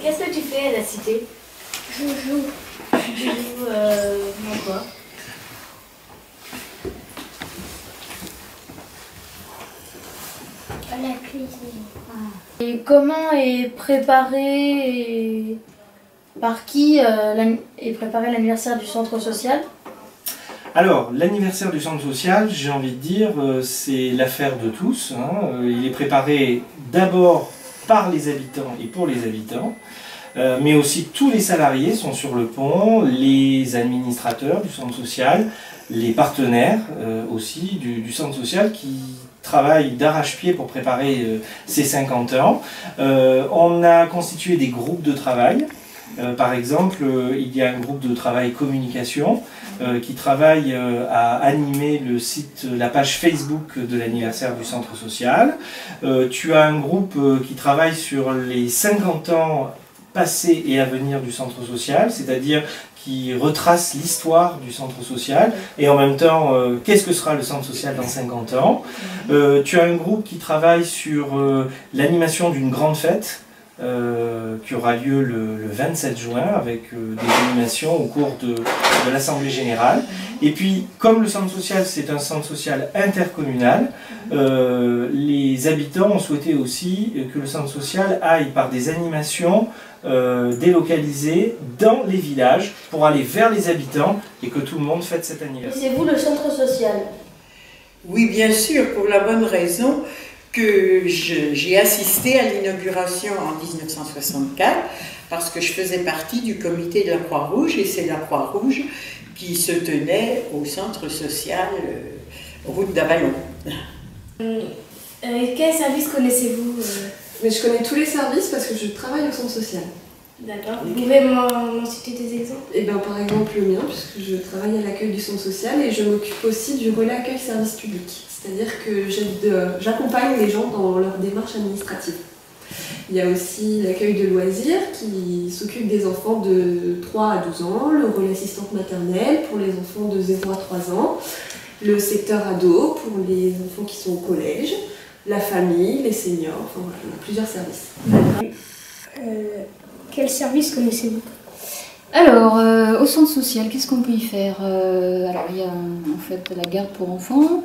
Qu'est-ce que tu fais à la cité? Je joue. Tu joues dans quoi? À la cuisine. Et comment est préparé et par qui est préparé l'anniversaire du centre social? Alors, l'anniversaire du centre social, j'ai envie de dire, c'est l'affaire de tous. Il est préparé d'abord par les habitants et pour les habitants, mais aussi tous les salariés sont sur le pont, les administrateurs du centre social, les partenaires aussi du centre social qui travaillent d'arrache-pied pour préparer ces 50 ans. On a constitué des groupes de travail. Par exemple, il y a un groupe de travail communication qui travaille à animer le site, la page Facebook de l'anniversaire du centre social. Tu as un groupe qui travaille sur les 50 ans passés et à venir du centre social, c'est-à-dire qui retrace l'histoire du centre social et en même temps, qu'est-ce que sera le centre social dans 50 ans. Tu as un groupe qui travaille sur l'animation d'une grande fête qui aura lieu le 27 juin avec des animations au cours de l'Assemblée Générale. Et puis, comme le centre social, c'est un centre social intercommunal, les habitants ont souhaité aussi que le centre social aille par des animations délocalisées dans les villages pour aller vers les habitants et que tout le monde fête cet anniversaire. C'est vous le centre social? Oui, bien sûr, pour la bonne raison que j'ai assisté à l'inauguration en 1964 parce que je faisais partie du comité de la Croix-Rouge et c'est la Croix-Rouge qui se tenait au centre social route d'Avallon. Quel service connaissez-vous? Mais je connais tous les services parce que je travaille au centre social. D'accord. Vous pouvez m'en citer des exemples? Et bien par exemple le mien, puisque je travaille à l'accueil du centre social et je m'occupe aussi du relais accueil service public. C'est-à-dire que j'accompagne les gens dans leur démarche administrative. Il y a aussi l'accueil de loisirs qui s'occupe des enfants de 3 à 12 ans, le relais assistante maternelle pour les enfants de 0 à 3 ans, le secteur ado pour les enfants qui sont au collège, la famille, les seniors, enfin voilà, il y a plusieurs services. Quel service connaissez-vous? Alors, au centre social, qu'est-ce qu'on peut y faire? Alors, il y a en fait la garde pour enfants,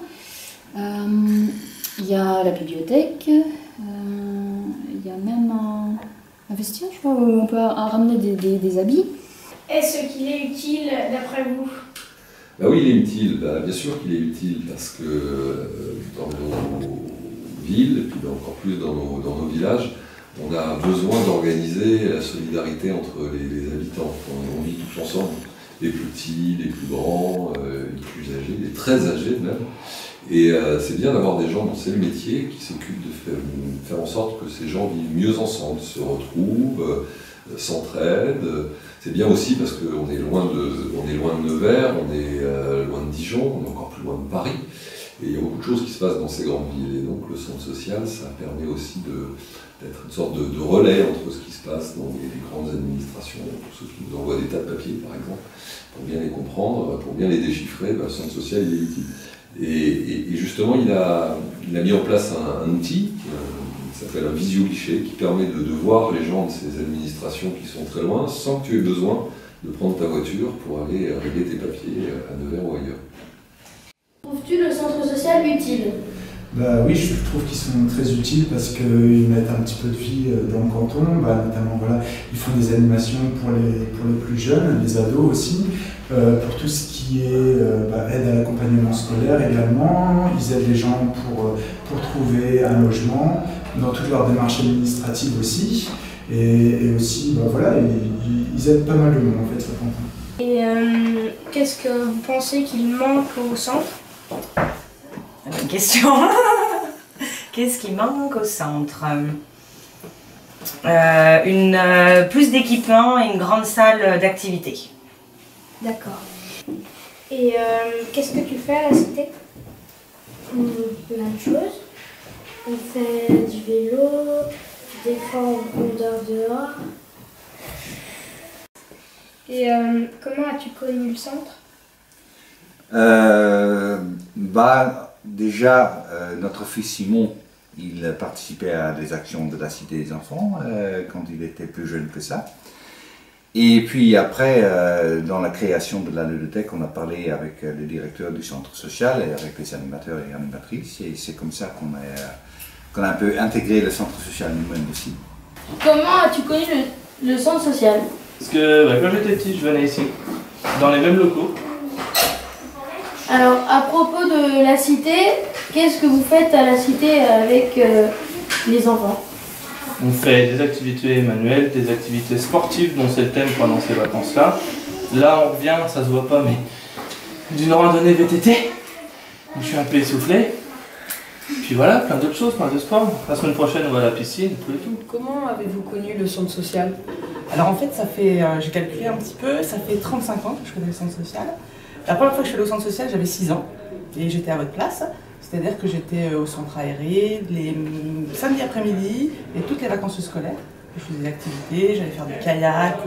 il y a la bibliothèque, il y a même un vestiaire, je crois, où on peut ramener des habits. Est-ce qu'il est utile d'après vous? Bah oui, il est utile, bien sûr qu'il est utile parce que dans nos villes, et puis encore plus dans nos villages, on a besoin d'organiser la solidarité entre les habitants. On vit tous ensemble, les plus petits, les plus grands, les plus âgés, les très âgés même. Et c'est bien d'avoir des gens dont c'est le métier qui s'occupent de faire en sorte que ces gens vivent mieux ensemble, se retrouvent, s'entraident. C'est bien aussi parce qu'on est loin de Nevers, on est loin de Dijon, on est encore plus loin de Paris. Et il y a beaucoup de choses qui se passent dans ces grandes villes. Et donc le centre social, ça permet aussi d'être une sorte de relais entre ce qui se passe dans les grandes administrations, pour ceux qui nous envoient des tas de papiers par exemple, pour bien les comprendre, pour bien les déchiffrer, le centre social il est utile. Et justement, il a mis en place un outil qui s'appelle un visio-guichet, qui permet de voir les gens de ces administrations qui sont très loin, sans que tu aies besoin de prendre ta voiture pour aller régler tes papiers à Nevers ou ailleurs. Trouves-tu le centre social utile? Bah oui, je trouve qu'ils sont très utiles parce qu'ils mettent un petit peu de vie dans le canton, notamment voilà, ils font des animations pour les plus jeunes, les ados aussi, pour tout ce qui est aide à l'accompagnement scolaire également, ils aident les gens pour trouver un logement, dans toute leur démarche administrative aussi, et aussi voilà, ils aident pas mal de monde en fait, ça prend. Et qu'est-ce que vous pensez qu'il manque au centre? Bonne question. Qu'est-ce qui manque au centre? Plus d'équipements et une grande salle d'activité. D'accord. Et qu'est-ce que tu fais à la cité? Plein de choses. On fait du vélo, des fois on dort dehors. Et comment as-tu connu le centre? Déjà, notre fils Simon, il participait à des actions de la Cité des Enfants quand il était plus jeune que ça. Et puis après, dans la création de la ludothèque, on a parlé avec le directeur du centre social et avec les animateurs et animatrices. Et c'est comme ça qu'on a un peu intégré le centre social nous-mêmes aussi. Comment as-tu connu le centre social? Parce que quand j'étais petit, je venais ici, dans les mêmes locaux. Alors, à propos de la cité, qu'est-ce que vous faites à la cité avec les enfants? On fait des activités manuelles, des activités sportives dont c'est le thème pendant ces vacances-là. Là, on revient, ça se voit pas, mais d'une randonnée VTT. Je suis un peu essoufflé. Puis voilà, plein d'autres choses, plein de sports. La semaine prochaine, on va à la piscine, tout et tout. Comment avez-vous connu le centre social? Alors en fait, ça fait, j'ai calculé un petit peu, ça fait 35 ans que je connais le centre social. La première fois que je suis allée au centre social, j'avais 6 ans et j'étais à votre place. C'est-à-dire que j'étais au centre aéré les samedis après-midi et toutes les vacances scolaires. Je faisais des activités, j'allais faire du kayak,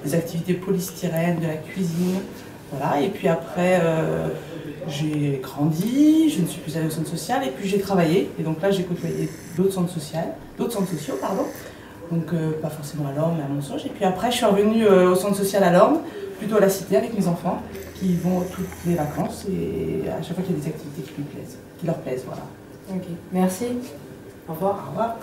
des activités polystyrène, de la cuisine. Voilà. Et puis après, j'ai grandi, je ne suis plus allée au centre social et puis j'ai travaillé. Et donc là, j'ai côtoyé d'autres centres sociaux. Donc pas forcément à Lorme, mais à Monsonge. Et puis après, je suis revenue au centre social à Lorme, plutôt à la cité avec mes enfants, qui vont toutes les vacances et à chaque fois qu'il y a des activités qui leur plaisent, voilà. Ok, merci. Au revoir. Au revoir.